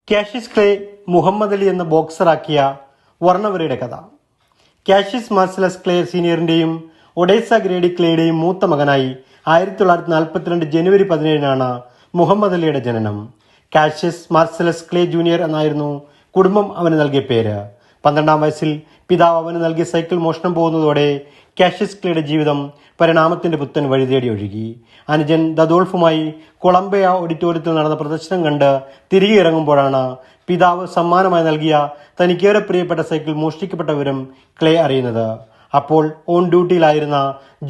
Cassius clay Muhammad Ali എന്ന ബോക്സറാക്കിയ വർണ്ണവരയുടെ കഥ. Cassius Marcellus clay സീനിയറിന്റെയും Odessa ഗ്രേഡി ക്ലേയുടെയും മൂത്ത മകനായി 1942 ജനുവരി 17 മുഹമ്മദ് അലിയുടെ ജനനം. കാഷ്യസ് മാർസലസ് ക്ലേ ജൂനിയർ എന്നായിരുന്നു കുടുംബം അവന് നൽകിയ പേര്. 12-ാം വയസ്സിൽ പിതാവ് അവന് നൽകിയ സൈക്കിൾ മോഷണം പോകുന്നതോടെ കാഷ്യസ് ക്ലേയുടെ ജീവിതം പരിണാമത്തിന്റെ പുത്തൻ വഴി തേടി ഒഴുകി. അനുജൻ ദദോൾഫുമായി കൊളംബിയ ഓഡിറ്റോറിയത്തിൽ നടന്ന പ്രദർശനം കണ്ട് തിരികെ ഇറങ്ങുമ്പോഴാണ് പിതാവ് സമ്മാനമായി നൽകിയ തനിക്കേറെ പ്രിയപ്പെട്ട സൈക്കിൾ മോഷ്ടിക്കപ്പെട്ട വിവരം ക്ലേ അറിയുന്നത്. അപ്പോൾ ഓൺ ഡ്യൂട്ടിയിലായിരുന്ന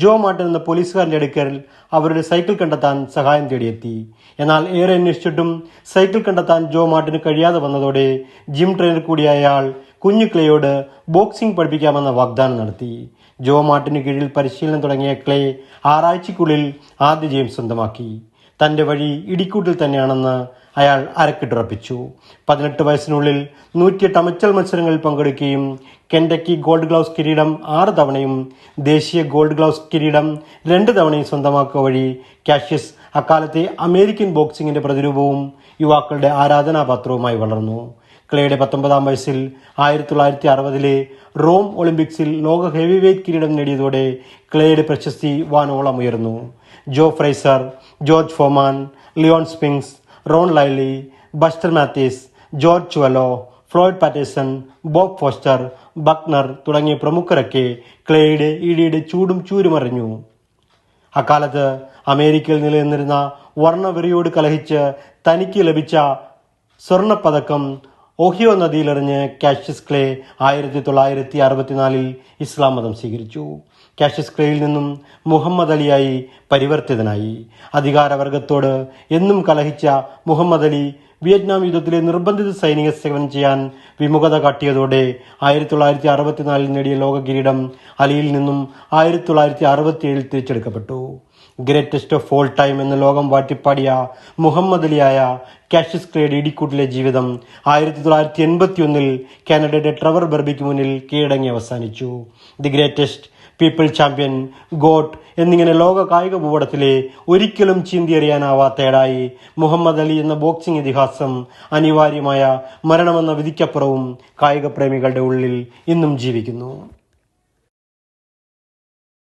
ജോ മാർട്ടിൻ എന്ന പോലീസുകാരന്റെ അടുക്കൽ അവരുടെ സൈക്കിൾ കണ്ടെത്താൻ സഹായം തേടിയെത്തി. എന്നാൽ ഏറെ അന്വേഷിച്ചിട്ടും സൈക്കിൾ കണ്ടെത്താൻ ജോ മാർട്ടിന് കഴിയാതെ വന്നതോടെ ജിം ട്രെയിനർ കൂടിയായ ആൾ കുഞ്ഞു ക്ലേയോട് ബോക്സിംഗ് പഠിപ്പിക്കാമെന്ന വാഗ്ദാനം നടത്തി. ജോ മാർട്ടിന് കീഴിൽ പരിശീലനം തുടങ്ങിയ ക്ലേ 6 ആഴ്ചയ്ക്കുള്ളിൽ ആദ്യ ജയം സ്വന്തമാക്കി. തന്റെ വഴി ഇടിക്കൂട്ടിൽ തന്നെയാണെന്ന് അയാൾ അരക്കിട്ടുറപ്പിച്ചു. 18 വയസ്സിനുള്ളിൽ 108 അമച്ചൽ മത്സരങ്ങളിൽ പങ്കെടുക്കുകയും കെൻഡക്കി ഗോൾഡ് ഗ്ലൗസ് കിരീടം 6 തവണയും ദേശീയ ഗോൾഡ് ഗ്ലൗസ് കിരീടം 2 തവണയും സ്വന്തമാക്കുക വഴി കാഷ്യസ് അക്കാലത്തെ അമേരിക്കൻ ബോക്സിംഗിന്റെ പ്രതിരൂപവും യുവാക്കളുടെ ആരാധനാപാത്രവുമായി വളർന്നു. ക്ലേയുടെ 19-ാം വയസ്സിൽ 1960 റോം ഒളിമ്പിക്സിൽ ലോക ഹെവി വെയ്റ്റ് കിരീടം നേടിയതോടെ ക്ലേയുടെ പ്രശസ്തി വാനോളം ഉയർന്നു. Joe Frazier, George Foreman, Leon Spinks, Ron Lyle, Buster Mathis, George Chuvalo, Floyd Patterson, Bob Foster, Buckner തുടങ്ങിയ പ്രമുഖരൊക്കെ ക്ലേയുടെ ഈടിയുടെ ചൂടും ചൂരുമറിഞ്ഞു. അക്കാലത്ത് അമേരിക്കയിൽ നിലനിന്നിരുന്ന വർണ്ണവെറിയോട് കലഹിച്ച് തനിക്ക് ലഭിച്ച സ്വർണപ്പതക്കം ഓഹിയോ നദിയിലെറിഞ്ഞ് കാഷ്യസ് ക്ലേ 1964 ഇസ്ലാം മതം സ്വീകരിച്ചു. കാഷ്യസ് ക്ലേയിൽ നിന്നും മുഹമ്മദ് അലിയായി പരിവർത്തിതനായി. അധികാരവർഗത്തോട് എന്നും കലഹിച്ച മുഹമ്മദ് അലി വിയറ്റ്നാം യുദ്ധത്തിലെ നിർബന്ധിത സൈനിക സേവനം ചെയ്യാൻ വിമുഖത കാട്ടിയതോടെ 1964 നേടിയ ലോക കിരീടം അലിയിൽ നിന്നും 1967 തിരിച്ചെടുക്കപ്പെട്ടു. ഗ്രേറ്റസ്റ്റ് ഓഫ് ഓൾ ടൈം എന്ന ലോകം വാട്ടിപ്പാടിയ മുഹമ്മദ് അലിയായ കാഷ്യസ് ക്ലേയുടെ ഇടിക്കൂട്ടിലെ ജീവിതം 1981 കാനഡയുടെ ട്രെവർ ബർബിക്ക് മുന്നിൽ കീഴടങ്ങി അവസാനിച്ചു. The greatest, people champion, got എന്നിങ്ങനെ ലോക കായിക ഭൂപടത്തിലെ ഒരിക്കലും ചീന്തിയെറിയാനാവാത്ത ഏടായി മുഹമ്മദ് അലി എന്ന ബോക്സിംഗ് ഇതിഹാസം അനിവാര്യമായ മരണമെന്ന വിധിക്കപ്പുറവും കായിക പ്രേമികളുടെ ഉള്ളിൽ ഇന്നും ജീവിക്കുന്നു.